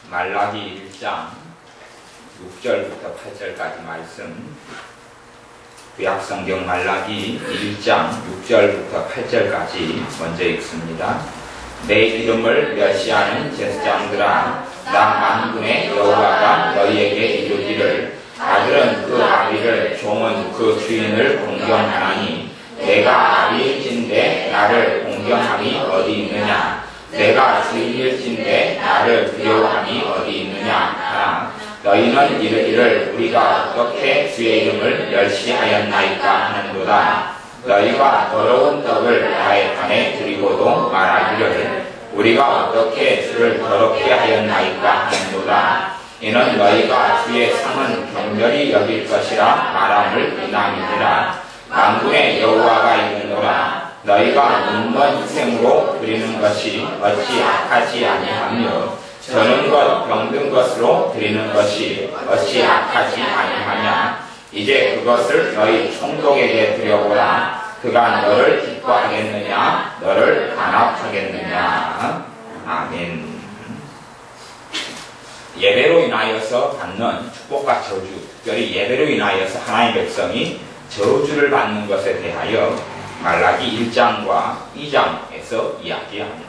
말라기 1장 6절부터 8절까지 말씀, 구약성경 말라기 1장 6절부터 8절까지 먼저 읽습니다. 내 이름을 멸시하는 제사장들아, 나 만군의 여호와가 너희에게 이르기를, 아들은 그 아비를, 종은 그 주인을 공경하나니 내가 아비일진데 나를 공경함이 어디 있느냐? 내가 주인일진데 나를 두려워함이 어디 있느냐 하나, 너희는 이르기를 우리가 어떻게 주의 이름을 멸시하였나이까 하는도다. 너희가 더러운 떡을 나의 판에 드리고도 말하기를 우리가 어떻게 주를 더럽게 하였나이까 하는도다. 이는 너희가 주의 상은 경멸히 여길 것이라 말함을 이남이니라. 만군의 여호와가 이르노라. 너희가 눈먼 희생으로 드리는 것이 어찌 악하지 아니하며 저는 것 병든 것으로 드리는 것이 어찌 악하지 아니하냐. 이제 그것을 너희 총독에게 드려보라. 그가 너를 기뻐하겠느냐 너를 간합하겠느냐. 아멘. 예배로 인하여서 받는 축복과 저주, 특별히 예배로 인하여서 하나님의 백성이 저주를 받는 것에 대하여 말라기 1장과 2장에서 이야기합니다.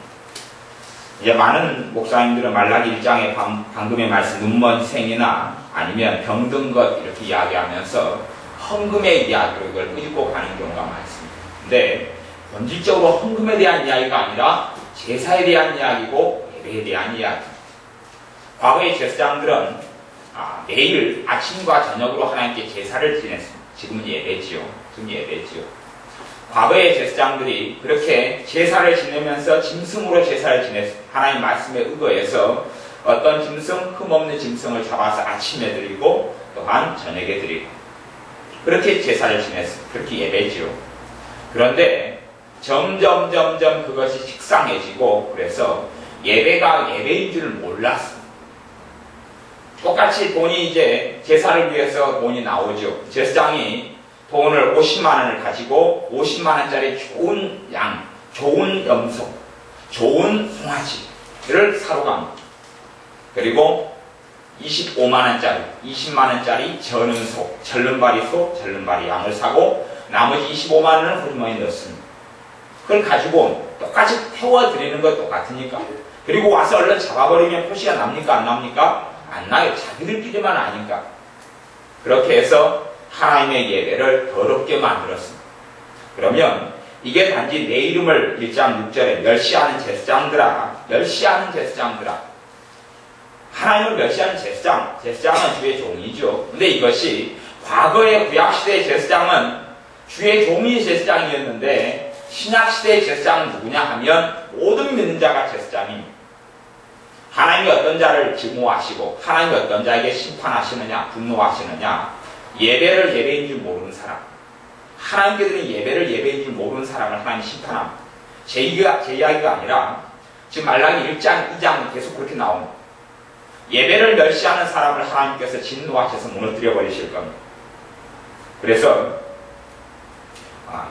이제 많은 목사님들은 말라기 1장에 방금의 말씀 눈먼 희생이나 아니면 병든 것 이렇게 이야기하면서 헌금의 이야기로 이걸 끄집고 가는 경우가 많습니다. 근데 본질적으로 헌금에 대한 이야기가 아니라 제사에 대한 이야기고 예배에 대한 이야기. 과거의 제사장들은 매일 아침과 저녁으로 하나님께 제사를 지냈습니다. 지금은 예배지요. 과거의 제사장들이 그렇게 제사를 지내면서 짐승으로 제사를 지냈습니다. 하나님 말씀에 의거해서 어떤 짐승, 흠없는 짐승을 잡아서 아침에 드리고 또한 저녁에 드리고 그렇게 제사를 지냈습니다. 그렇게 예배지요. 그런데 점점 그것이 식상해지고 그래서 예배가 예배인 줄을 몰랐습니다. 똑같이 돈이 이제 제사를 위해서 돈이 나오죠. 제사장이 돈을 50만원을 가지고 50만원짜리 좋은 양, 좋은 염소, 좋은 송아지를 사러 갑니다. 그리고 25만원짜리, 20만원짜리 저는 소, 절름발이 소, 절름발이 양을 사고 나머지 25만원을 호주머니에 넣습니다. 그걸 가지고 똑같이 태워드리는 것 똑같으니까. 그리고 와서 얼른 잡아버리면 표시가 납니까? 안 납니까? 안 나요. 자기들끼리만 아니까. 그렇게 해서 하나님의 예배를 더럽게 만들었습니다. 그러면 이게 단지 내 이름을 1장 6절에 멸시하는 제사장들아, 하나님을 멸시하는 제사장은 주의 종이죠. 근데 이것이 과거의 구약시대의 제사장은 주의 종이 제사장이었는데 신약시대의 제사장은 누구냐 하면 모든 믿는 자가 제사장입니다. 하나님이 어떤 자를 증오하시고 하나님이 어떤 자에게 심판하시느냐, 분노하시느냐, 예배를 예배인 줄 모르는 사람, 하나님께 드린 예배를 예배인 줄 모르는 사람을 하나님이 심판합니다. 제 이야기가 아니라 지금 말라기 1장, 2장은 계속 그렇게 나옵니다. 예배를 멸시하는 사람을 하나님께서 진노하셔서 무너뜨려 버리실 겁니다. 그래서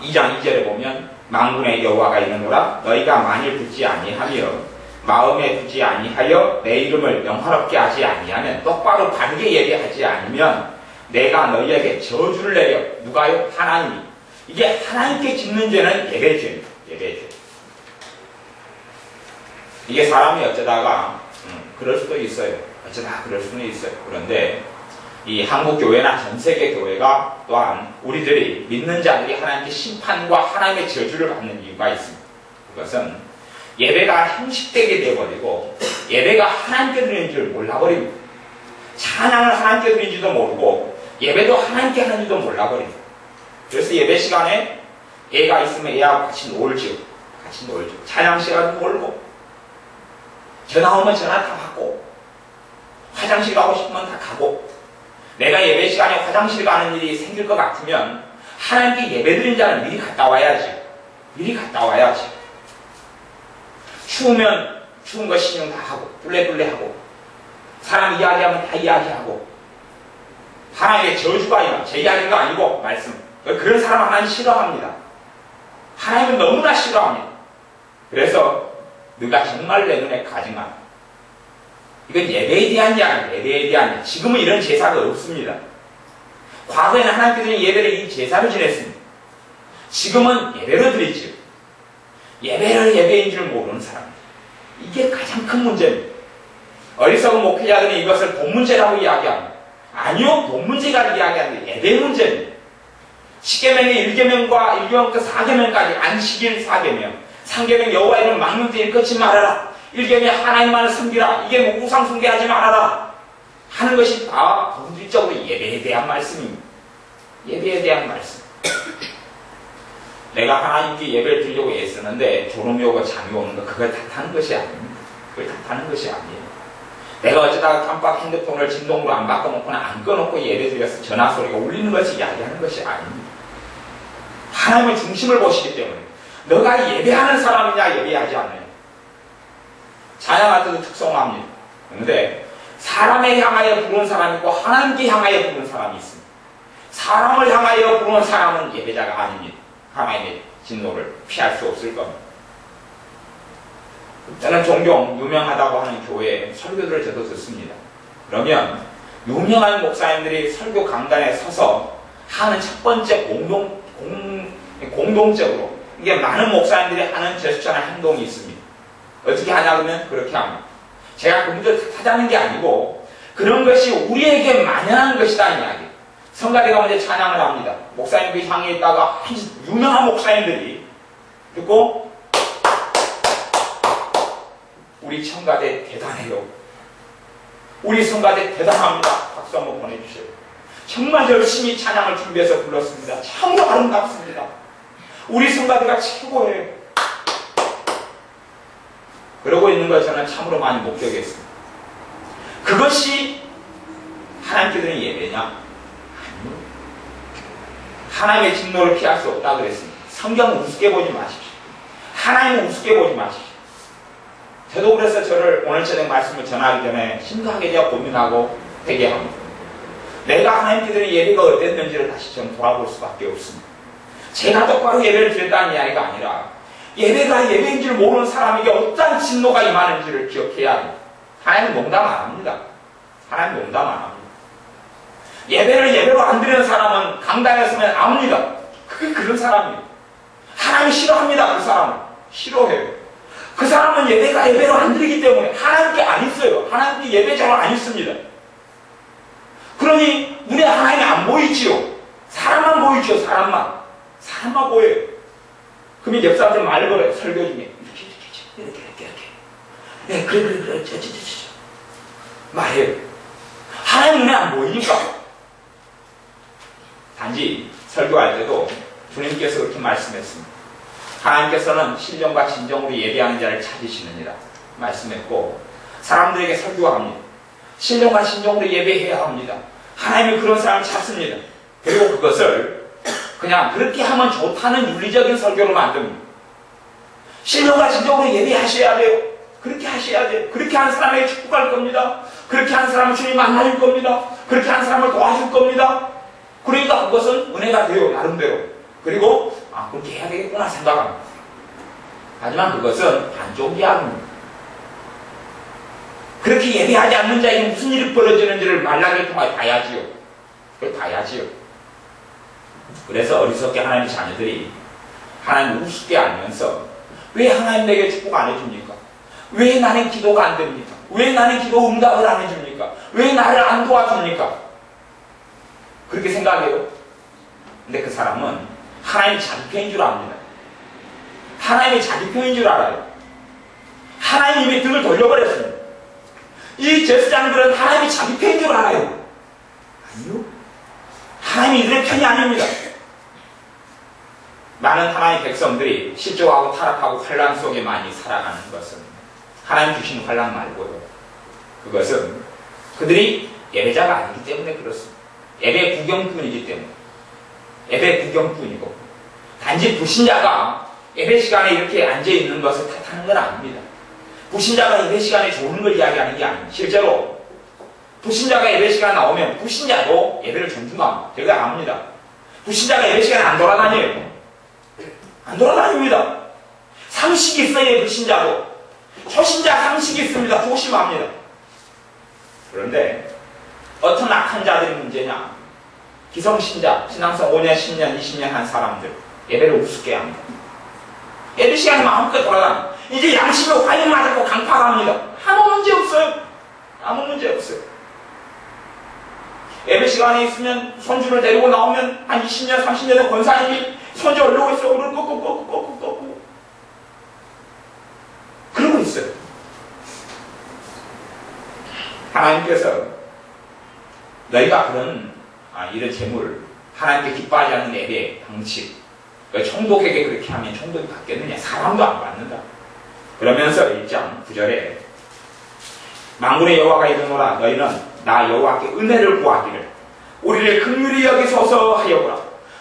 2장 2절에 보면 만군의 여호와가 이르노라. 너희가 만일 듣지 아니하며 마음에 두지 아니하여 내 이름을 영화롭게 하지 아니하면, 똑바로 바르게 예배하지 않으면 내가 너희에게 저주를 내려. 누가요? 하나님이. 이게 하나님께 짓는 죄는 예배죄입니다. 예배죄. 이게 사람이 어쩌다가 그럴 수도 있어요. 어쩌다 그럴 수는 있어요. 그런데 이 한국 교회나 전 세계 교회가 또한 우리들이 믿는 자들이 하나님께 심판과 하나님의 저주를 받는 이유가 있습니다. 그것은 예배가 형식되게 되어버리고 예배가 하나님께 드리는 줄 몰라버립니다. 찬양을 하나님께 드리는지도 모르고 예배도 하나님께 하는지도 몰라버립니다. 그래서 예배 시간에 애가 있으면 애하고 같이 놀죠. 찬양 시간도 놀고, 전화 오면 전화 다 받고, 화장실 가고 싶으면 다 가고. 내가 예배 시간에 화장실 가는 일이 생길 것 같으면 하나님께 예배 드린 자는 미리 갔다 와야지. 추우면 추운 거 신용 다 하고, 뿔레하고, 사람 이야기하면 다 이야기하고, 하나님의 저주가 아니라 제 이야기가 아니고 말씀. 그런 사람 하나님 싫어합니다. 하나님은 너무나 싫어합니다. 그래서 네가 정말 내 눈에 가증하다. 이건 예배에 대한 이야기입니다. 예배에 대한 이야기. 지금은 이런 제사가 없습니다. 과거에는 하나님께서는 예배를 이 제사로 지냈습니다. 지금은 예배로 드리죠. 예배를 예배인 줄 모르는 사람입니다. 이게 가장 큰 문제입니다. 어리석은 목회자들은 이것을 돈 문제라고 이야기합니다. 아니요, 돈 문제가 이야기하는 게 예배 문제입니다. 10계명의 1계명과 1계명과 4계명까지 안식일 4계명, 3계명 여호와의 이름을 망령되이 끊지 말아라. 1계명 하나님만을 섬기라. 이게 뭐 우상 숭배하지 말아라. 하는 것이 다 본질적으로 예배에 대한 말씀입니다. 예배에 대한 말씀. 내가 하나님께 예배를 드리려고 애쓰는데 졸음이 오고 잠이 오는 거 그걸 탓하는 것이 아닙니다. 그걸 탓하는 것이 아니에요. 내가 어쩌다가 깜빡 핸드폰을 진동으로 안 바꿔놓거나 안 꺼놓고 예배 드려서 전화 소리가 울리는 것이 이야기하는 것이 아닙니다. 하나님의 중심을 보시기 때문에 너가 예배하는 사람이냐 예배하지 않느냐. 찬양할 때도 특성화합니다. 그런데 사람을 향하여 부르는 사람이 있고 하나님께 향하여 부르는 사람이 있습니다. 사람을 향하여 부르는 사람은 예배자가 아닙니다. 하나님의 진노를 피할 수 없을 겁니다. 저는 종종 유명하다고 하는 교회에 설교들을 저도 듣습니다. 그러면 유명한 목사님들이 설교 강단에 서서 하는 첫 번째 공동적으로 이게 많은 목사님들이 하는 제스처나 행동이 있습니다. 어떻게 하냐 그러면 그렇게 합니다. 제가 그분들 탓하는 게 아니고 그런 것이 우리에게 만연한 것이다 이 이야기. 성가대가 먼저 찬양을 합니다. 목사님들 향해 있다가 유명한 목사님들이 듣고 우리 성가대 대단해요. 우리 성가대 대단합니다. 박수 한번 보내주세요. 정말 열심히 찬양을 준비해서 불렀습니다. 참으로 아름답습니다. 우리 성가대가 최고예요. 그러고 있는 걸 저는 참으로 많이 목격했습니다. 그것이 하나님께 드리는 예배냐? 아니요. 하나님의 진노를 피할 수 없다 그랬습니다. 성경을 우습게 보지 마십시오. 하나님을 우습게 보지 마십시오. 저도 그래서 저를 오늘 저녁 말씀을 전하기 전에 심각하게 제가 고민하고 회개합니다. 내가 하나님께 드리는 예배가 어땠는지를 다시 좀 돌아볼 수밖에 없습니다. 제가 똑바로 예배를 드렸다는 이야기가 아니라 예배가 예배인 줄 모르는 사람에게 어떤 진노가 임하는지를 기억해야 합니다. 하나님은 농담 안 합니다. 하나님은 농담 안 합니다. 예배를 예배로 안 드리는 사람은 강단에 서면 압니다. 그게 그런 사람이에요. 하나님이 싫어합니다. 그 사람은. 싫어해요. 그 사람은 예배가 예배로 안 드리기 때문에 하나님께 안 있어요. 하나님께 예배자로 안 있습니다. 그러니 눈에 하나님이 안 보이지요. 사람만 보이지요. 사람만 보여요. 그러면 옆 사람들 말을 걸어요. 설교 중에 이렇게 네, 그래 말해요. 하나님 눈에 안 보이니까. 단지 설교할 때도 주님께서 그렇게 말씀했습니다. 하나님께서는 신령과 진정으로 예배하는 자를 찾으시느니라 말씀했고, 사람들에게 설교합니다. 신령과 진정으로 예배해야 합니다. 하나님이 그런 사람을 찾습니다. 그리고 그것을 그냥 그렇게 하면 좋다는 윤리적인 설교로 만듭니다. 신령과 진정으로 예배하셔야 돼요. 그렇게 하셔야 돼요. 그렇게 하는 사람에게 축복할 겁니다. 그렇게 하는 사람을 주님 만나줄 겁니다. 그렇게 하는 사람을 도와줄 겁니다. 그러니까 그것은 은혜가 돼요. 나름대로. 그리고 그렇게 해야 되겠구나 생각합니다. 하지만 그것은 반쪽 이야기입니다. 그렇게 예배하지 않는 자에게 무슨 일이 벌어지는지를 말라기를 통해 봐야지요. 그걸 봐야지요. 그래서 어리석게 하나님의 자녀들이 하나님 우습게 알면서 왜 하나님 내게 축복 안 해줍니까? 왜 나는 기도가 안 됩니까? 왜 나는 기도 응답을 안 해줍니까? 왜 나를 안 도와줍니까? 그렇게 생각해요. 근데 그 사람은 하나님이 자기 편인 줄 압니다. 하나님이 자기 편인 줄 알아요. 하나님이 이미 등을 돌려버렸습니다. 이 제사장들은 하나님이 자기 편인 줄 알아요. 아니요. 하나님이 이들의 편이 아닙니다. 많은 하나님의 백성들이 실족하고 타락하고 환난 속에 많이 살아가는 것은 하나님 주신 환난 말고요. 그것은 그들이 예배자가 아니기 때문에 그렇습니다. 예배 구경꾼이기 때문에. 예배 구경꾼이고, 단지 불신자가 예배 시간에 이렇게 앉아있는 것을 탓하는 건 아닙니다. 불신자가 예배 시간에 좋은 걸 이야기하는 게 아닙니다. 실제로 불신자가 예배 시간에 나오면 불신자도 예배를 존중합니다. 제가 압니다. 불신자가 예배 시간에 안 돌아다녀요. 안 돌아다닙니다. 상식이 있어요. 불신자도. 초신자 상식이 있습니다. 조심합니다. 그런데 어떤 악한 자들이 문제냐? 기성신자, 신앙성 5년, 10년, 20년 한 사람들 예배를 우습게 합니다. 예배 시간에 마음껏 돌아다니 이제 양심에 화염 맞고 강파합니다. 아무 문제 없어요. 아무 문제 없어요. 예배 시간에 있으면 손주를 데리고 나오면 한 20년, 30년의 권사님이 손주 올리고 있어. 오늘 꾹꾹꾹꾹꾹꾹 그러고 있어요. 하나님께서 너희가 그런 이런 재물, 하나님께 기뻐하지 않는 예배 방식, 총독에게 그렇게 하면 총독이 받겠느냐? 사람도 안 받는다. 그러면서 1장 9절에 만군의 여호와가 이르노라 너희는 나 여호와께 은혜를 구하기를 우리를 긍휼히 여기소서 하여보라.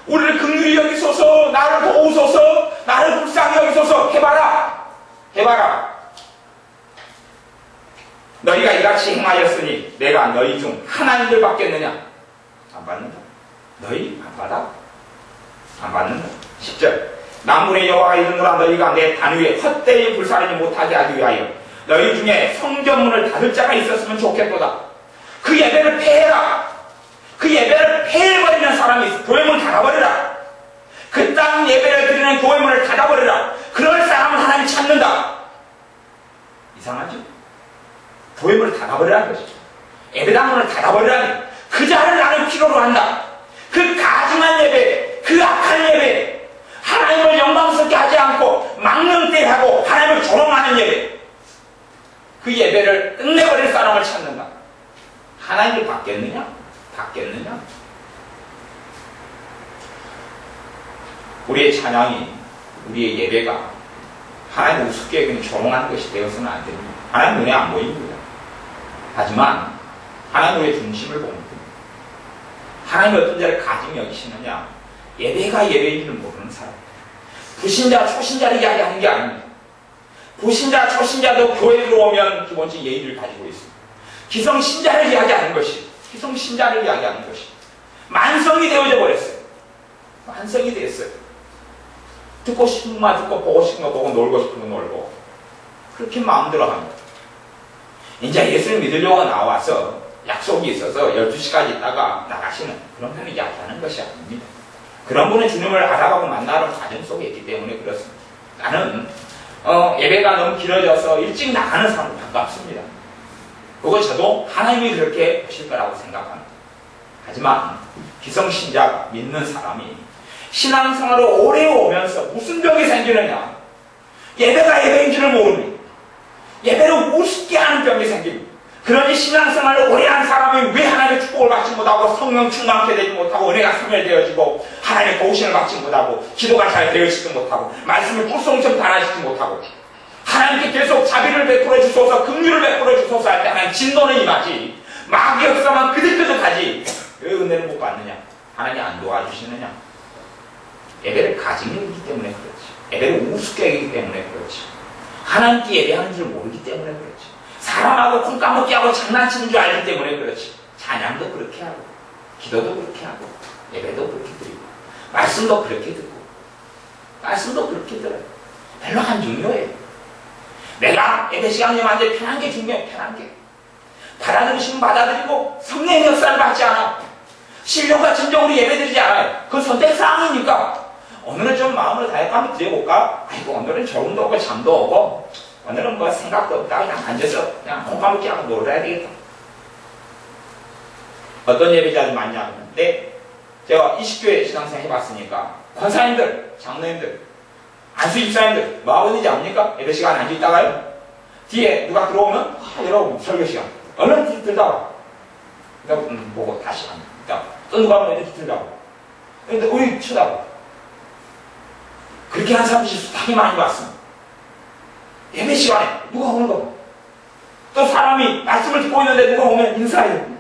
우리를 긍휼히 여기소서, 나를 도우소서, 나를 불쌍히 여기소서 해봐라. 해봐라. 너희가 이같이 행하였으니 내가 너희 중 하나님들 받겠느냐? 안 받는다. 너희 안 받아? 안 받는다. 10절 만군의 여호와가 이르노라 너희가 내 단 위에 헛되이 불사르지 못하게 하기 위하여 너희 중에 성전문을 닫을 자가 있었으면 좋겠도다. 그 예배를 폐해라. 그 예배를 폐해버리는 사람이 있어. 교회문을 닫아버리라. 그 땅 예배를 드리는 교회문을 닫아버리라. 그럴 사람을 하나님이 찾는다. 이상하죠? 교회문을 닫아버리라는 것이죠. 예배당문을 닫아버리라니 그 자를 나는 필요로 한다. 그 가증한 예배, 그 악한 예배, 하나님을 영광스럽게 하지 않고 망령되하고 하나님을 조롱하는 예배, 그 예배를 끝내버릴 사람을 찾는다. 하나님을 받겠느냐? 받겠느냐? 우리의 찬양이, 우리의 예배가 하나님 우습게 그냥 조롱하는 것이 되어서는 안 됩니다. 하나님 눈에 안 보입니다. 하지만 하나님 우리의 중심을 봅니다. 하나님이 어떤 자를 가증히 여기시느냐? 예배가 예배인 줄 모르는 사람. 불신자, 초신자를 이야기하는 게 아닙니다. 불신자, 초신자도 교회에 들어오면 기본적인 예의를 가지고 있습니다. 기성신자를 이야기하는 것이, 기성신자를 이야기하는 것이 만성이 되어져 버렸어요. 만성이 됐어요. 듣고 싶은 것만 듣고 보고 싶은 거 보고 놀고 싶은 거 놀고 그렇게 마음대로 합니다. 이제 예수를 믿으려고 나와서 약속이 있어서 12시까지 있다가 나가시는 그런 분을 이야기하는 것이 아닙니다. 그런 분은 주님을 알아가고 만나는 과정 속에 있기 때문에 그렇습니다. 나는 예배가 너무 길어져서 일찍 나가는 사람은 반갑습니다. 그거 저도 하나님이 그렇게 보실 거라고 생각합니다. 하지만 기성신자 믿는 사람이 신앙생활을 오래 오면서 무슨 병이 생기느냐? 예배가 예배인 줄을 모르니 예배를 우습게 하는 병이 생깁니다. 그러니 신앙생활을 오래 한 사람이 왜 하나님의 축복을 받지 못하고 성령 충만케 되지 못하고 은혜가 소멸되어지고 하나님의 도우심을 받지 못하고 기도가 잘 되어지지 못하고 말씀을 꿀송처럼 달아지지 못하고 하나님께 계속 자비를 베풀어 주소서 긍휼을 베풀어 주소서 할 때 하나님 진노는 임하지 마귀 역사만 그득그득하지 왜 은혜를 못 받느냐? 하나님 안 도와주시느냐? 예배를 가증히 여기기 때문에 그렇지. 예배를 우습게 여기기 때문에 그렇지. 하나님께 예배하는 줄 모르기 때문에 그렇지. 사람하고 콩까먹기 하고 장난치는 줄 알기 때문에 그렇지. 찬양도 그렇게 하고 기도도 그렇게 하고 예배도 그렇게 드리고 말씀도 그렇게 듣고 말씀도 그렇게 들어요. 별로 안 중요해요. 내가 예배 시간에 완전히 편한 게 중요해요. 편한 게. 받아들이시면 받아들이고 성령의 역사를 받지 않아. 신령과 진정으로 예배드리지 않아요. 그건 선택사항이니까 오늘은 좀 마음을 다해 한번 드려볼까? 아이고 오늘은 저음도 오고 잠도 오고 오늘은 뭐 생각도 없다. 그냥 앉아서 그냥 콩가먹기 하고 놀아야 되겠다. 어떤 예배자들 많냐 하면 제가 20교회 신앙생 해봤으니까 권사님들, 장로님들, 안수 집사님들 뭐하고 있는지 압니까? 예배 시간에 앉아있다가요 뒤에 누가 들어오면 여러분 설교 시간 얼른 들다 와. 그러니까 보고 다시 앉아. 또 누가 오면 이렇게 들다 와. 근데 우리 쳐다봐. 그렇게 하는 사람들이 되게 많이 봤습니다. 예배 시간에 누가 오는 거. 또 사람이 말씀을 듣고 있는데 누가 오면 인사해요.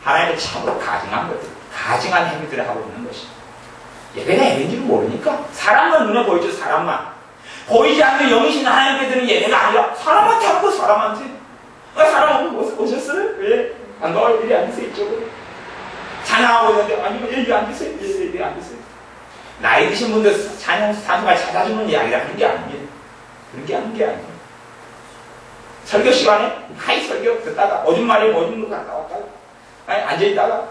하나님의 참으로 가증한 것들, 가증한 행위들을 하고 있는 것이. 예배가 예배인지를 모르니까 사람만 눈에 보이죠. 사람만. 보이지 않는 영이신 하나님께 드는 예배가 아니라 사람한테 하고 사람한테. 사람 오셨어요? 왜? 반가워요. 이리 앉으세요. 이쪽으로. 찬양하고 있는데 아니면 여기 앉으세요. 여기 앉으세요. 나이 드신 분들 찬양 사주가 찾아주는 이야기를 하는 게 아닙니다. 그런 게 하는 게 아니에요. 설교 시간에 하이 설교 듣다가 오줌 마리 오줌 누가 갔다 왔다가 앉아있다가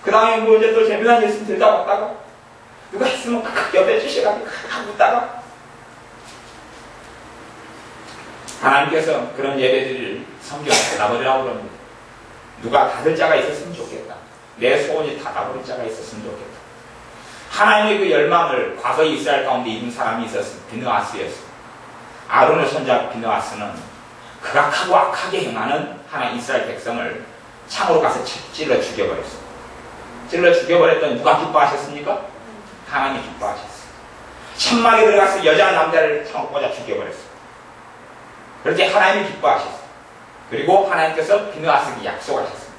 그 다음에 뭐 이제 또 재미난 예수 들다 왔다가 누가 했으면 칵 옆에 주시가지고 칵 웃다가 하나님께서 그런 예배들을 성경에 닫아버리라고 그럽니다. 누가 닫을 자가 있었으면 좋겠다. 내 소원이 닫아버릴 자가 있었으면 좋겠다. 하나님의 그 열망을 과거 이스라엘 가운데 입은 사람이 있었습니다. 비느하스였습니다. 아론의 손자 비느하스는 극악하고 악하게 행하는 하나님 이스라엘 백성을 창으로 가서 찔러 죽여버렸습니다. 찔러 죽여버렸더니 누가 기뻐하셨습니까? 하나님이 기뻐하셨어요. 천막에 들어가서 여자 남자를 창으로 꽂아 죽여버렸습니다. 그럴 때 하나님이 기뻐하셨어요. 그리고 하나님께서 비느하스에게 약속하셨습니다.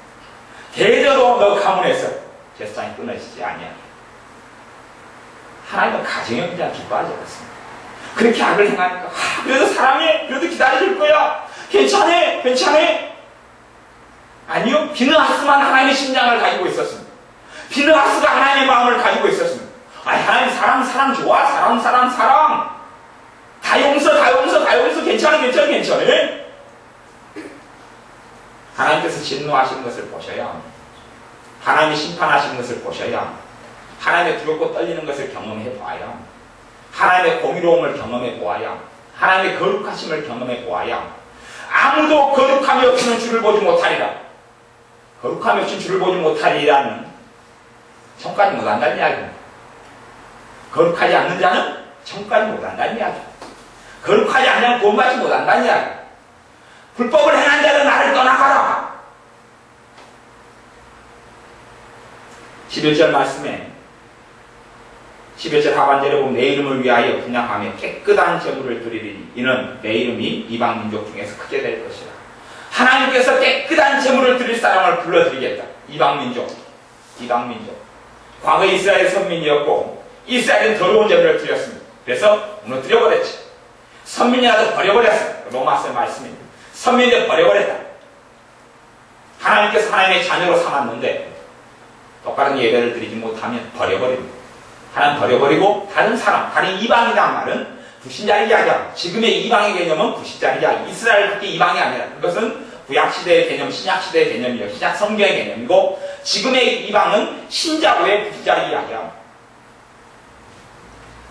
대저로 너 가문에서 제사장이 끊어지지 아니하리라. 하나님은 가정에 그냥 기뻐하지 않습니다. 그렇게 악을 행하니까 그래도 사랑해, 그래도 기다려줄 거야, 괜찮아, 괜찮아. 아니요, 비느하스만 하나님의 심장을 가지고 있었습니다. 비느하스가 하나님의 마음을 가지고 있었습니다. 아니, 하나님 사랑 좋아, 사랑 다 용서 괜찮아. 하나님께서 진노하시는 것을 보셔야 합니다. 하나님이 심판하시는 것을 보셔야 합니다. 하나님의 두렵고 떨리는 것을 경험해 보아야 합니다. 하나님의 공의로움을 경험해 보아야 합니다. 하나님의 거룩하심을 경험해 보아야 합니다. 아무도 거룩함이 없이는 주를 보지 못하리라. 거룩함이 없이는 주를 보지 못하리라는 천까지 못한다는 이야기입니다. 거룩하지 않는 자는 천까지 못한다는 이야기입니다. 거룩하지 않는 자는 구원받지 못한다는 이야기입니다. 불법을 행한 자는 나를 떠나가라. 11절 말씀에 11절 하반절에 보면 내 이름을 위하여 분양하며 깨끗한 제물을 드리리니 이는 내 이름이 이방 민족 중에서 크게 될 것이라. 하나님께서 깨끗한 제물을 드릴 사람을 불러드리겠다. 이방 민족. 과거 이스라엘 선민이었고 이스라엘은 더러운 제물을 드렸습니다. 그래서 무너뜨려버렸지. 선민이라도 버려버렸어요. 로마서 말씀입니다. 선민이라도 버려버렸다. 하나님께서 하나님의 자녀로 삼았는데 똑바른 예배를 드리지 못하면 버려버립니다. 하나님 버려버리고 다른 사람, 다른 이방이란 말은 불신자를 이야기하고, 지금의 이방의 개념은 불신자를 이야기하고, 이스라엘 밖에 이방이 아니라 그것은 구약시대의 개념, 신약시대의 개념이요, 신약 성경의 개념이고, 지금의 이방은 신자 후에 불신자를 이야기합니다.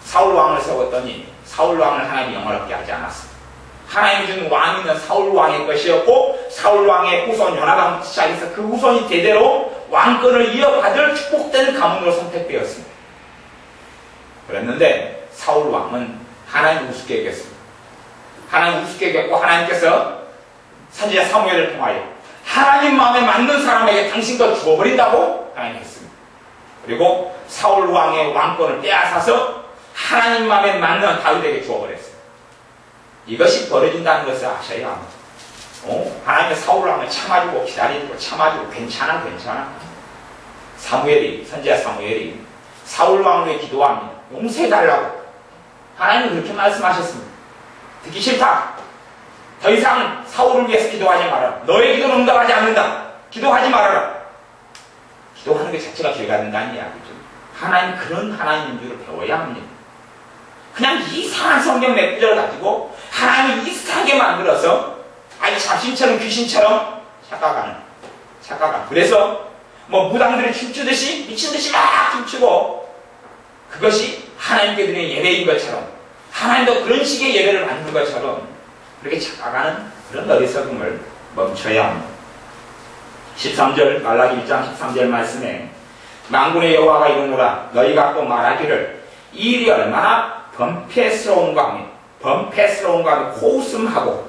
사울 왕을 세웠더니 사울 왕을 하나님이 영원롭게 하지 않았습니다. 하나님이 준 왕위는 사울 왕의 것이었고, 사울 왕의 후손 요나단부터 시작해서 그 후손이 대대로 왕권을 이어받을 축복된 가문으로 선택되었습니다. 그랬는데 사울 왕은 하나님 우습게 여겼습니다. 하나님 우습게 여겼고, 하나님께서 선지자 사무엘을 통하여 하나님 마음에 맞는 사람에게 당신도 주어버린다고 하나님이 했습니다. 그리고 사울 왕의 왕권을 빼앗아서 하나님 마음에 맞는 다윗에게 주어버렸어요. 이것이 벌어진다는 것을 아셔야 합니다. 하나님의 사울 왕을 참아주고 기다리고 참아주고 괜찮아. 선지자 사무엘이 사울 왕을 위해 기도합니다. 용서해달라고. 하나님은 그렇게 말씀하셨습니다. 듣기 싫다. 더 이상 사울을 위해서 기도하지 말아라. 너의 기도는 응답하지 않는다. 기도하지 말아라. 기도하는 것 자체가 죄가 된다는 이야기죠. 하나님 그런 하나님인 줄 배워야 합니다. 그냥 이상한 성경 몇 구절을 가지고 하나님을 이상하게 만들어서 아니 잡신처럼 귀신처럼 착각하는. 그래서 뭐 무당들이 춤추듯이 미친듯이 막 춤추고 그것이 하나님께 드리는 예배인 것처럼, 하나님도 그런 식의 예배를 받는 것처럼 그렇게 착각하는 그런 어리석음을 멈춰야 합니다. 13절 말라기 1장 13절 말씀에 만군의 여호와가 이르노라 너희가 또 말하기를 이 일이 얼마나 범패스러운가 하며 코웃음하고.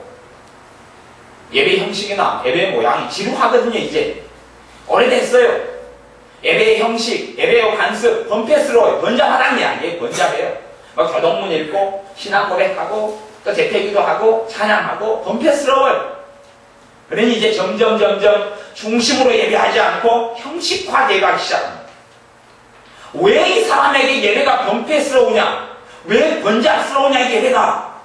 예배 형식이나 예배 모양이 지루하거든요. 이제 오래됐어요. 예배의 형식, 예배의 관습 번패스러워요. 번잡하다는 이야기예요. 번잡해요. 막 교동문 읽고 신앙 고백하고 또 재패기도 하고 찬양하고 번패스러워요. 그러니 이제 점점 중심으로 예배하지 않고 형식화 예배하기 시작합니다. 왜 이 사람에게 예배가 번패스러우냐, 왜 번잡스러우냐 예배가.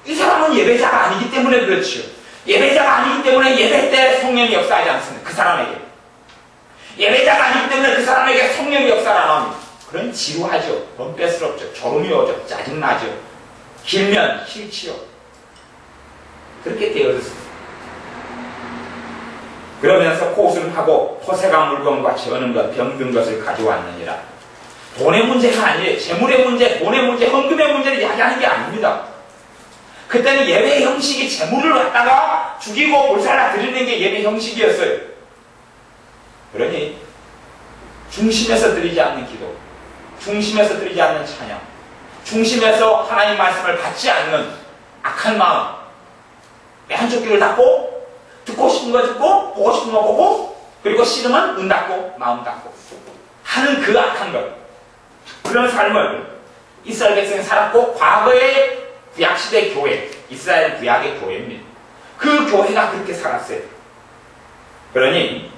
이 사람은 예배자가 아니기 때문에 그렇지요. 예배자가 아니기 때문에 예배 때 성령이 역사하지 않습니다. 그 사람에게. 예배자가 아니기 때문에 그 사람에게 성령이 역사를 안 합니다. 그런 지루하죠. 번패스럽죠. 졸음이 오죠. 짜증나죠. 길면 싫지요. 그렇게 되어졌습니다. 그러면서 포수를 하고 토세가 물건과 저는 것, 병든 것을 가져왔느니라. 돈의 문제가 아니에요. 재물의 문제, 돈의 문제, 헌금의 문제를 이야기하는 게 아닙니다. 그때는 예배 형식이 재물을 갖다가 죽이고 불살라 드리는 게 예배 형식이었어요. 그러니 중심에서 드리지 않는 기도, 중심에서 드리지 않는 찬양, 중심에서 하나님 말씀을 받지 않는 악한 마음, 내 한쪽 귀를 닫고 듣고 싶은 거 듣고 보고 싶은 거 보고 그리고 싫으면 눈 닫고 마음 닫고 하는 그 악한 것, 그런 삶을 이스라엘 백성이 살았고, 과거의 구약시대 교회, 이스라엘 구약의 교회입니다. 그 교회가 그렇게 살았어요. 그러니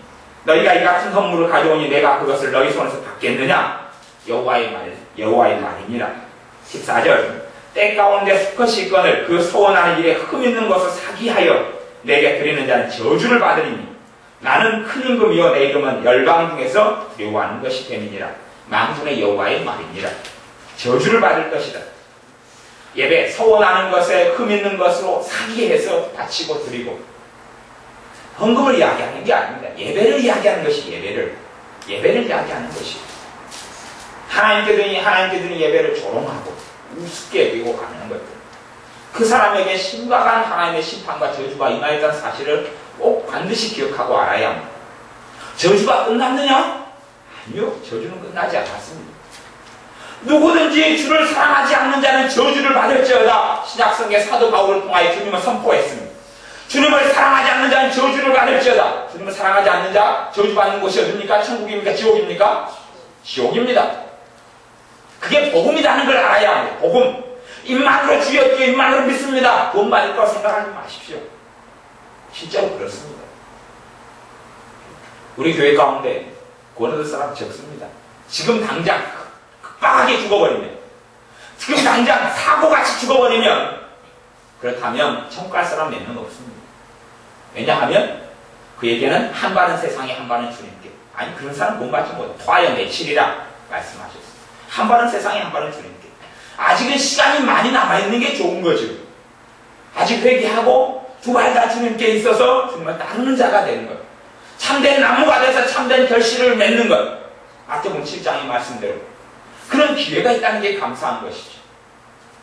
너희가 이 같은 선물을 가져오니 내가 그것을 너희 손에서 받겠느냐? 여호와의 말이니라. 14절, 때 가운데 수컷이 있거늘 그 소원하는 일에 흠 있는 것을 사기하여 내게 드리는 자는 저주를 받으리니 나는 큰 임금이요 내 이름은 열방 중에서 두려워하는 것이 됨이니라. 만군의 여호와의 말이니라. 저주를 받을 것이다. 예배, 소원하는 것에 흠 있는 것으로 사기해서 바치고 드리고, 헌금을 이야기하는 게 아닙니다. 예배를 이야기하는 것이 예배를 이야기하는 것이 하나님께 드린 예배를 조롱하고 우습게 여기고 가는 것들, 그 사람에게 심각한 하나님의 심판과 저주가 임하였다는 사실을 꼭 반드시 기억하고 알아야 합니다. 저주가 끝났느냐? 아니요, 저주는 끝나지 않았습니다. 누구든지 주를 사랑하지 않는 자는 저주를 받을지어다. 신약성경 사도 바울을 통하여 주님을 선포했습니다. 주님을 사랑하지 않는 자는 저주를 받을지어다. 주님을 사랑하지 않는 자, 저주받는 곳이 어딥니까? 천국입니까? 지옥입니까? 지옥입니다. 그게 복음이라는 걸 알아야 합니다. 복음. 입만으로 주였기에 입만으로 믿습니다. 돈 받을 거라고 생각하지 마십시오. 실제로 그렇습니다. 우리 교회 가운데 구원 얻을 사람 적습니다. 지금 당장 급박하게 죽어버리면, 지금 당장 사고같이 죽어버리면, 그렇다면 천국 갈 사람 몇 명 없습니다. 왜냐하면 그에게는 한 발은 세상에 한 발은 주님께. 아니, 그런 사람 못 받지 못해. 토하여 내치리라 말씀하셨어요. 한 발은 세상에 한 발은 주님께. 아직은 시간이 많이 남아있는 게 좋은 거죠. 아직 회개하고 두 발 다 주님께 있어서 정말 따르는 자가 되는 것, 참된 나무가 돼서 참된 결실을 맺는 것, 마태복음 7장의 말씀대로 그런 기회가 있다는 게 감사한 것이죠.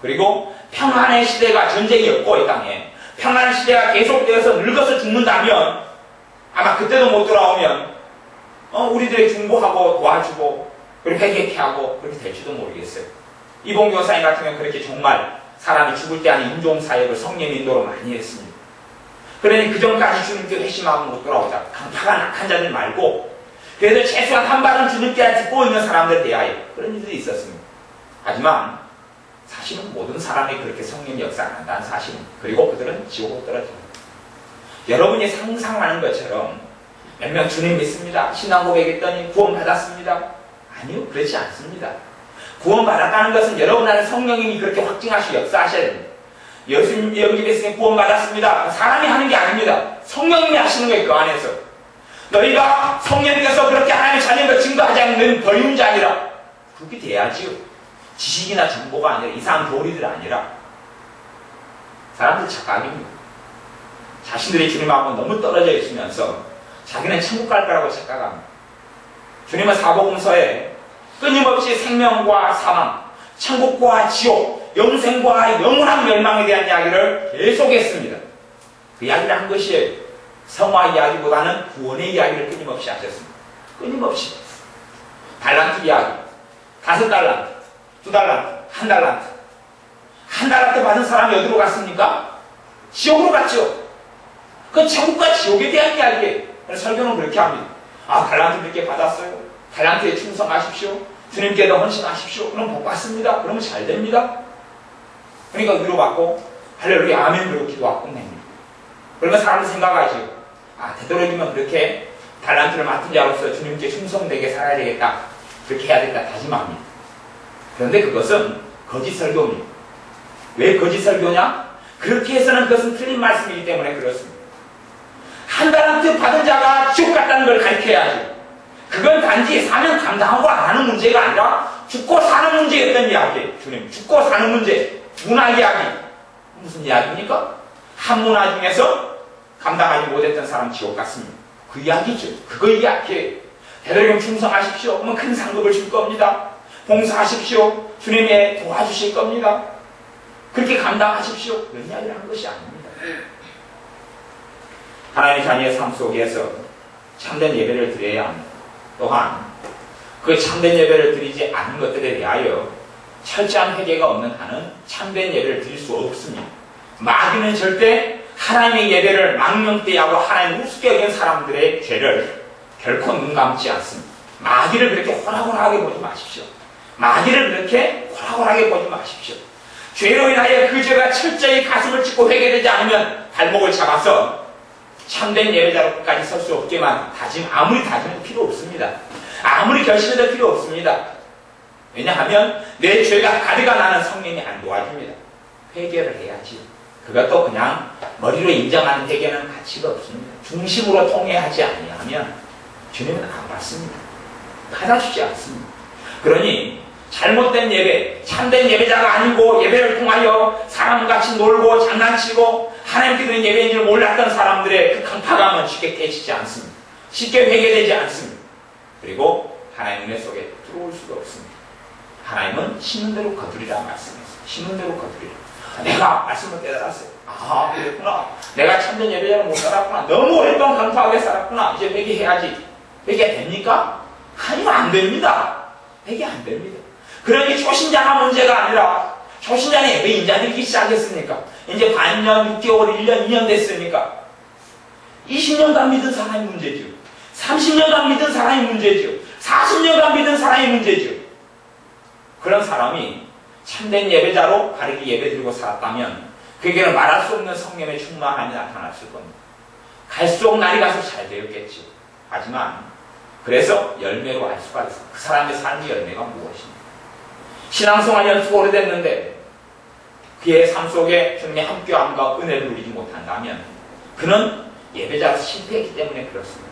그리고 평안의 시대가, 전쟁이 없고 이 땅에 평안의 시대가 계속되어서 늙어서 죽는다면, 아마 그때도 못 돌아오면 우리들이 중보하고 도와주고 그리고 회개케 하고 그렇게 될지도 모르겠어요. 이봉 교사님 같은 경우는 그렇게 정말 사람이 죽을 때 하는 임종사역을 성령 인도로 많이 했습니다. 그러니 그 전까지 주님께 회심하고 못 돌아오자 강팍한 악한 자들 말고, 그래도 최소한 한 발은 주님께 듣고 있는 사람들 대하여 그런 일들이 있었습니다. 하지만 사실은 모든 사람이 그렇게 성령이 역사 안 한다는 사실은, 그리고 그들은 지옥으로 떨어집니다. 여러분이 상상하는 것처럼 몇 명 주님 믿습니다, 신앙 고백했더니 구원 받았습니다. 아니요, 그렇지 않습니다. 구원 받았다는 것은 여러분 안에 성령님이 그렇게 확증하시고 역사하셔야 됩니다. 예수님 여기 계시니 구원 받았습니다. 사람이 하는 게 아닙니다. 성령님이 하시는 거예요. 그 안에서 너희가 성령님께서 그렇게 하나님의 자녀인 걸 증거하지 않는 버리운 자 아니라, 그렇게 돼야지요. 지식이나 정보가 아니라 이상한 도리들 아니라. 사람들 착각입니다. 자신들이 주님하고 너무 떨어져 있으면서 자기는 천국 갈 거라고 착각합니다. 주님은 사복음서에 끊임없이 생명과 사망, 천국과 지옥, 영생과 영원한 멸망에 대한 이야기를 계속했습니다. 그 이야기를 한 것이에요. 성화 이야기보다는 구원의 이야기를 끊임없이 하셨습니다. 끊임없이. 달란트 이야기, 5달란트, 2달란트, 1달란트. 1달란트 받은 사람이 어디로 갔습니까? 지옥으로 갔죠. 그 천국과 지옥에 대한 이야기예요. 그래서 설교는 그렇게 합니다. 달란트 몇 개 받았어요. 달란트에 충성하십시오. 주님께도 헌신하십시오. 그럼 복 받습니다. 그러면 잘 됩니다. 그러니까 위로받고 할렐루야 아멘 그러고 기도하고 끝냅니다. 그러면 사람들 생각하죠. 되도록이면 그렇게 달란트를 맡은 자로서 주님께 충성되게 살아야 되겠다. 그렇게 해야 된다 다짐합니다. 그런데 그것은 거짓 설교입니다. 왜 거짓 설교냐? 그렇게 해서는 그것은 틀린 말씀이기 때문에 그렇습니다. 1달란트 받은 자가 지옥 갔다는 걸 가르쳐야죠. 그건 단지 사명 감당하고 안 하는 문제가 아니라 죽고 사는 문제였던 이야기예요. 주님, 죽고 사는 문제, 문화 이야기. 무슨 이야기입니까? 한 문화 중에서 감당하지 못했던 사람 지옥 갔습니다. 그 이야기죠. 그거 이야기예요. 되도록 충성하십시오. 그러면 큰 상급을 줄 겁니다. 봉사하십시오. 주님이 도와주실 겁니다. 그렇게 감당하십시오. 그런 이야기를 한 것이 아닙니다. 하나님의 자녀의 삶 속에서 참된 예배를 드려야 합니다. 또한 그 참된 예배를 드리지 않은 것들에 대하여 철저한 회개가 없는 한은 참된 예배를 드릴 수 없습니다. 마귀는 절대 하나님의 예배를 망령되이하고 하나님 우습게 여긴 사람들의 죄를 결코 눈 감지 않습니다. 마귀를 그렇게 호락호락하게 보지 마십시오. 마귀를 그렇게 호락호락하게 보지 마십시오. 죄로 인하여 그 죄가 철저히 가슴을 찢고 회개되지 않으면 발목을 잡아서 참된 예배자로까지 설 수 없지만 아무리 다짐해도 필요 없습니다. 아무리 결심해도 필요 없습니다. 왜냐하면 내 죄가 가득가 나는 성령이 안 도와줍니다. 회개를 해야지. 그것도 그냥 머리로 인정하는 회개는 가치가 없습니다. 중심으로 통회하지 아니하면 주님은 안 받습니다. 받아주지 않습니다. 그러니 잘못된 예배, 참된 예배자가 아니고 예배를 통하여 사람같이 놀고 장난치고 하나님께 드린 예배인 줄 몰랐던 사람들의 그 강파감은 쉽게 깨지지 않습니다. 쉽게 회개되지 않습니다. 그리고 하나님 은혜 속에 들어올 수가 없습니다. 하나님은 심는 대로 거두리라 말씀했어요. 심는 대로 거두리라. 내가 말씀을 깨달았어요. 아, 그랬구나. 내가 참된 예배자를 못 살았구나. 너무 오랫동안 강파하게 살았구나. 이제 회개해야지. 회개 됩니까? 아니면 안 됩니다. 회개 안 됩니다. 그러니 초신자가 문제가 아니라 초신자는 예배 인자들기 시작했으니까 이제 반년, 6개월, 1년, 2년 됐으니까 20년간 믿은 사람이 문제죠. 30년간 믿은 사람이 문제죠. 40년간 믿은 사람이 문제죠. 그런 사람이 참된 예배자로 바르게 예배드리고 살았다면 그에게는 말할 수 없는 성령의 충만함이 나타났을 겁니다. 갈수록 날이 가서 잘 되었겠죠. 하지만 그래서 열매로 알 수가 있어요. 그 사람의 삶의 열매가 무엇입니까? 신앙생활 연수가 오래됐는데 그의 삶 속에 주님의 함께함과 은혜를 누리지 못한다면 그는 예배자로서 실패했기 때문에 그렇습니다.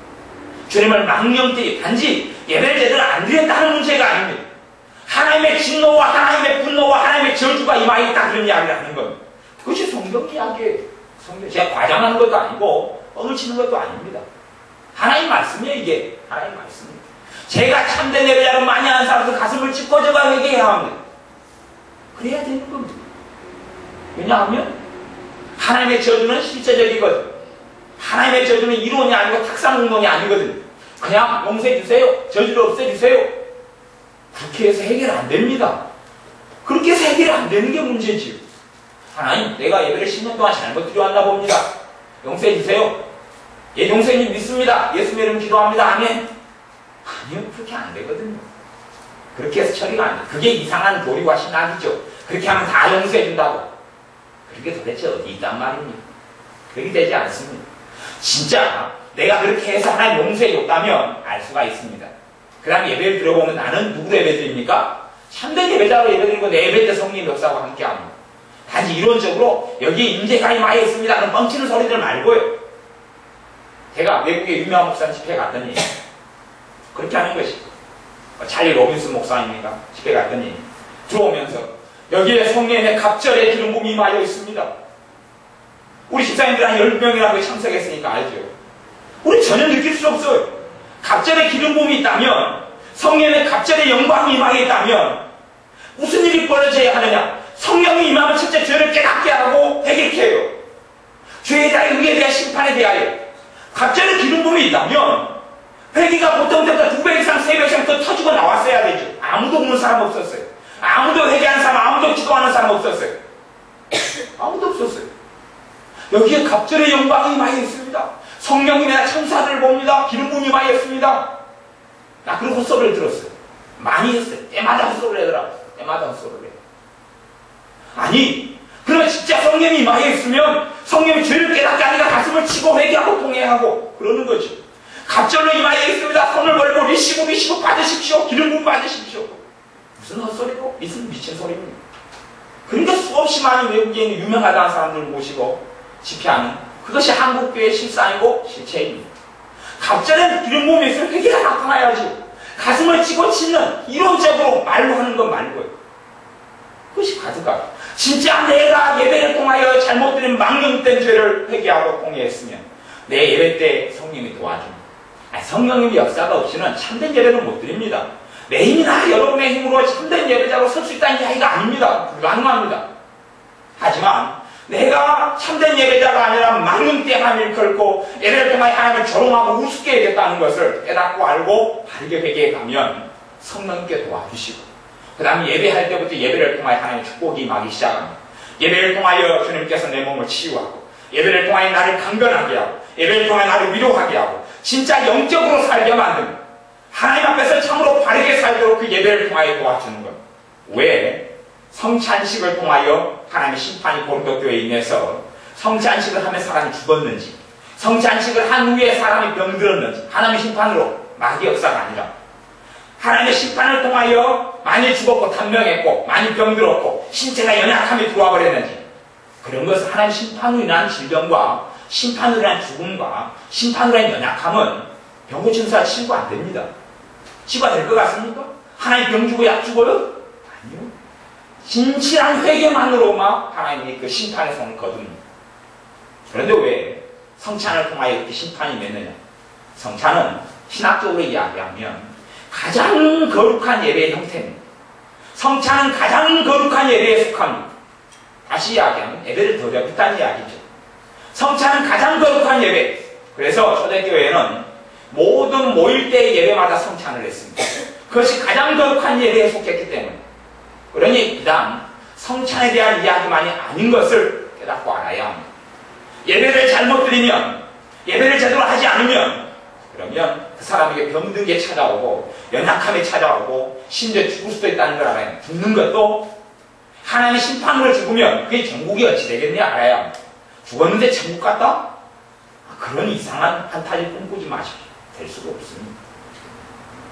주님을 망령되이 단지 예배를 제대로 안 드렸다는 문제가 아닙니다. 하나님의 진노와 하나님의 분노와 하나님의 저주가 임하에 있다 그런 이야기를 하는 겁니다. 그것이 성경 이야기예요. 성경. 제가 과장하는 것도 아니고 뻥을 치는 것도 아닙니다. 하나님 말씀이에요. 이게 하나님 말씀입니다. 제가 참된 예배자로 많이 하는 사람들 가슴을 찢고 제가 회개해야 합니다. 그래야 되는 겁니다. 왜냐하면 하나님의 저주는 실제적이거든. 하나님의 저주는 이론이 아니고 탁상운동이 아니거든. 그냥 용서해 주세요. 저주를 없애주세요. 그렇게 해서 해결 안 됩니다. 그렇게 해서 해결 안 되는 게 문제지요. 하나님, 내가 예배를 10년 동안 잘못 드려왔나 봅니다. 용서해 주세요. 예, 용서님 믿습니다. 예수님 이름 기도합니다. 아멘. 아니요, 그렇게 안 되거든요. 그렇게 해서 처리가 안 돼. 그게 이상한 도리와 신학이죠. 그렇게 하면 다 용서해 준다고. 그게 도대체 어디 있단 말입니까? 그렇게 되지 않습니다. 진짜 내가 그렇게 해서 하나님 용서해 줬다면 알 수가 있습니다. 그 다음에 예배를 드려보면 나는 누구로 예배 드립니까? 참된 예배자로 예배 드리고 내 예배 때 성령의 역사와 함께 합니다. 단지 이론적으로 여기에 임재가 임하여 있습니다. 그런 뻥치는 소리들 말고요. 제가 외국의 유명한 목사님 집회 갔더니 그렇게 하는 것이 찰리 로빈슨 목사님인가 집회 갔더니 들어오면서 여기에 성령의 갑절의 기름 부음이 임하여 있습니다. 우리 집사님들 한 10명이라고 참석했으니까 알죠. 우리 전혀 느낄 수 없어요. 갑절의 기름 부음이 있다면 성령의 갑절의 영광이 임하여 있다면 무슨 일이 벌어져야 하느냐? 성령이 임하면 첫째 죄를 깨닫게 하고 회개케 해요. 죄에 대하여 의에 대한 심판에 대하여 갑절의 기름 부음이 있다면 회개가 보통 때보다 2배 이상 3배 이상 더 터지고 나왔어야 되죠. 아무도 없는 사람 없었어요. 아무도 회개하는 사람, 아무도 기도하는 사람 없었어요. 아무도 없었어요. 여기에 갑절의 영광이 임하여 있습니다. 성령님이나 천사들을 봅니다. 기름 부음이 임하여 있습니다. 나 그런 헛소리를 들었어요. 많이 했어요. 때마다 헛소리를 하더라고요. 때마다 헛소리를 해요. 아니, 그러면 진짜 성령이 임하여 있으면 성령이 죄를 깨닫게 하니까 가슴을 치고 회개하고 통회하고 그러는 거죠. 갑절로 임하여 있습니다. 손을 걸고 리시브 받으십시오. 기름 부음 받으십시오. 무슨 헛소리고 무슨 미친 소리입니까? 그러니까 수없이 많은 외국에 있는 유명하다는 사람들을 모시고 집회하는 그것이 한국교회의 실상이고 실체입니다. 갑절에 기름 부음이 있으면 회개가 나타나야죠. 가슴을 치고 치는 이론적으로 말로 하는 건 말고요. 그것이 가득하다. 진짜 내가 예배를 통하여 잘못드린 망령된 죄를 회개하고 공의했으면 내 예배 때 성령님이 도와줍니다. 성령님의 역사가 없이는 참된 예배는 못 드립니다. 내 힘이나 여러분의 힘으로 참된 예배자로 설 수 있다는 이야기가 아닙니다. 불가능합니다. 하지만 내가 참된 예배자가 아니라 망령된 하나님을 걸고 예배를 통하여 하나님을 조롱하고 우습게 얘기했다는 것을 깨닫고 알고 바르게 회개해 가면 성령님께 도와주시고 그 다음에 예배할 때부터 예배를 통하여 하나님의 축복이 임하기 시작합니다. 예배를 통하여 주님께서 내 몸을 치유하고 예배를 통하여 나를 강건하게 하고 예배를 통하여 나를 위로하게 하고 진짜 영적으로 살게 만듭니다. 하나님 앞에서 참으로 바르게 살도록 그 예배를 통하여 도와주는 것. 왜? 성찬식을 통하여 하나님의 심판이 고린도교회에 임해서 성찬식을 하면 사람이 죽었는지 성찬식을 한 후에 사람이 병들었는지 하나님의 심판으로 마귀 역사가 아니라 하나님의 심판을 통하여 많이 죽었고 단명했고 많이 병들었고 신체가 연약함이 들어와 버렸는지 그런 것은 하나님의 심판으로 인한 질병과 심판으로 인한 죽음과 심판으로 인한 연약함은 병고침사 치유가 안 됩니다. 치유가 될 것 같습니까? 하나님 병 주고 약 주고요? 아니요. 진실한 회개만으로만 하나님이 그 심판의 손을 거둡니다. 그런데 왜 성찬을 통하여 이렇게 심판이 맺느냐? 성찬은 신학적으로 이야기하면 가장 거룩한 예배의 형태입니다. 성찬은 가장 거룩한 예배에 속합니다. 다시 이야기하면 예배를 더 드렸다는 이야기죠. 성찬은 가장 거룩한 예배. 그래서 초대교회는 모든 모일 때의 예배마다 성찬을 했습니다. 그것이 가장 거룩한 예배에 속했기 때문에 그러니 비단 성찬에 대한 이야기만이 아닌 것을 깨닫고 알아야 합니다. 예배를 잘못 드리면 예배를 제대로 하지 않으면 그러면 그 사람에게 병든 게 찾아오고 연약함이 찾아오고 심지어 죽을 수도 있다는 걸 알아야 합니다. 죽는 것도 하나님의 심판으로 죽으면 그게 천국이 어찌 되겠냐 알아야 합니다. 죽었는데 천국 갔다? 그런 이상한 판타지 꿈꾸지 마십시오. 될 수가 없습니다.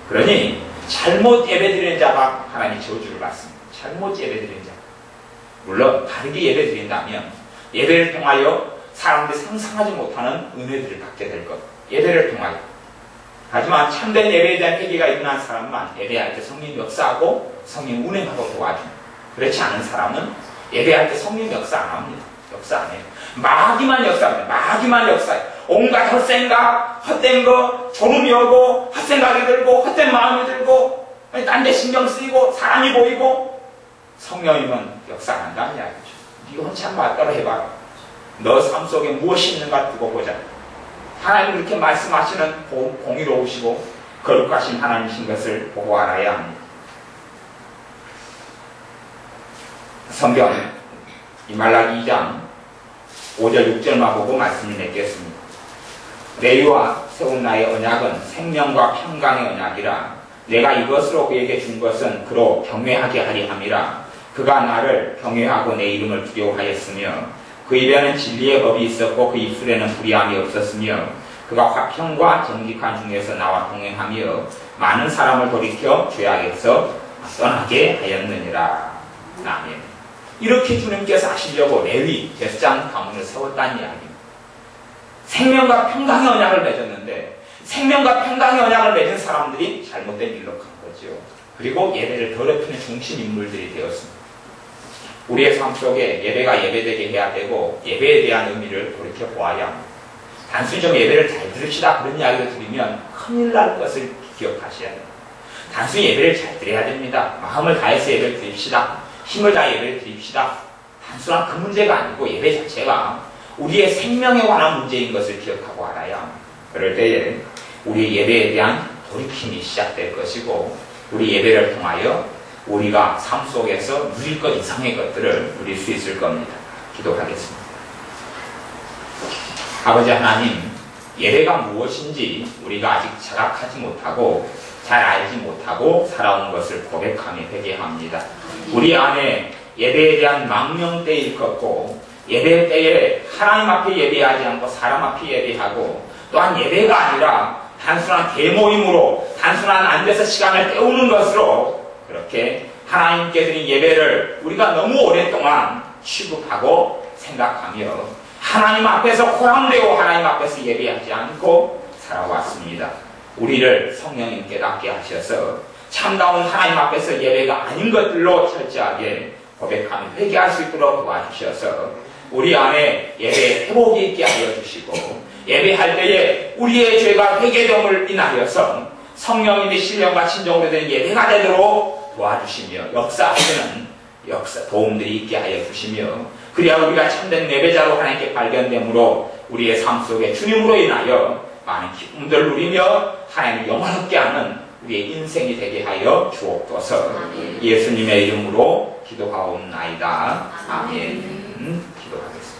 그러니 잘못 예배드리는 자가 하나님의 저주를 받습니다. 잘못 예배드리는 자. 물론 바르게 예배드린다면 예배를 통하여 사람들이 상상하지 못하는 은혜들을 받게 될 것. 예배를 통하여. 하지만 참된 예배에 대한 회개가 일어난 사람만 예배할 때 성령 역사하고 성령 운행하고 도와줍니다. 그렇지 않은 사람은 예배할 때 성령 역사 안 합니다. 역사 안 해요. 마귀만 역사합니다. 마귀만 역사해요. 온갖 헛생각, 헛된 거, 졸음이 오고 헛생각이 들고 헛된 마음이 들고 딴 데 신경 쓰이고 사람이 보이고 성령님은 역사 안 한다는 이야기죠. 네가 혼자 맞따라 해봐라. 너 삶 속에 무엇이 있는가 두고 보자. 하나님 그렇게 말씀하시는 공의로우시고 거룩하신 하나님이신 것을 보고 알아야 합니다. 성경 이말라기 2장 5절 6절만 보고 말씀을 맺겠습니다. 내와 세운 나의 언약은 생명과 평강의 언약이라 내가 이것으로 그에게 준 것은 그로 경외하게 하리 함이라. 그가 나를 경외하고 내 이름을 두려워하였으며 그 입에는 진리의 법이 있었고 그 입술에는 불의함이 없었으며 그가 화평과 정직한 중에서 나와 동행하며 많은 사람을 돌이켜 죄악에서 떠나게 하였느니라. 아멘. 이렇게 주님께서 하시려고 레위 제사장 가문을 세웠다는 이야기입니다. 생명과 평강의 언약을 맺었는데 생명과 평강의 언약을 맺은 사람들이 잘못된 길로 간 거죠. 그리고 예배를 더럽히는 중심 인물들이 되었습니다. 우리의 삶 속에 예배가 예배되게 해야 되고 예배에 대한 의미를 돌이켜 보아야 합니다. 단순히 좀 예배를 잘 들읍시다 그런 이야기를 드리면 큰일 날 것을 기억하셔야 됩니다. 단순히 예배를 잘 드려야 됩니다. 마음을 다해서 예배를 드립시다. 힘을 다해 예배를 드립시다. 단순한 그 문제가 아니고 예배 자체가 우리의 생명에 관한 문제인 것을 기억하고 알아야 합니다. 그럴 때에 우리의 예배에 대한 돌이킴이 시작될 것이고 우리 예배를 통하여 우리가 삶 속에서 누릴 것 이상의 것들을 누릴 수 있을 겁니다. 기도하겠습니다. 아버지 하나님, 예배가 무엇인지 우리가 아직 자각하지 못하고 잘 알지 못하고 살아온 것을 고백하며 회개합니다. 우리 안에 예배에 대한 망령때에 일컫고 예배 때에 하나님 앞에 예배하지 않고 사람 앞에 예배하고 또한 예배가 아니라 단순한 대모임으로 단순한 앉아서 시간을 때우는 것으로 그렇게 하나님께 드린 예배를 우리가 너무 오랫동안 취급하고 생각하며 하나님 앞에서 호람되고 하나님 앞에서 예배하지 않고 살아왔습니다. 우리를 성령님 깨닫게 하셔서 참다운 하나님 앞에서 예배가 아닌 것들로 철저하게 고백하며 회개할 수 있도록 도와주셔서 우리 안에 예배 회복이 있게 하여 주시고 예배할 때에 우리의 죄가 회개됨을 인하여서 성령님의 신령과 친정으로 된 예배가 되도록 도와주시며 역사하시는 도움들이 있게 하여 주시며 그래야 우리가 참된 예배자로 하나님께 발견됨으로 우리의 삶 속에 주님으로 인하여 많은 기쁨들을 누리며 하나님을 영화롭게 하는 우리의 인생이 되게 하여 주옵소서. 예수님의 이름으로 기도하옵나이다. 아멘. 기도하겠습니다.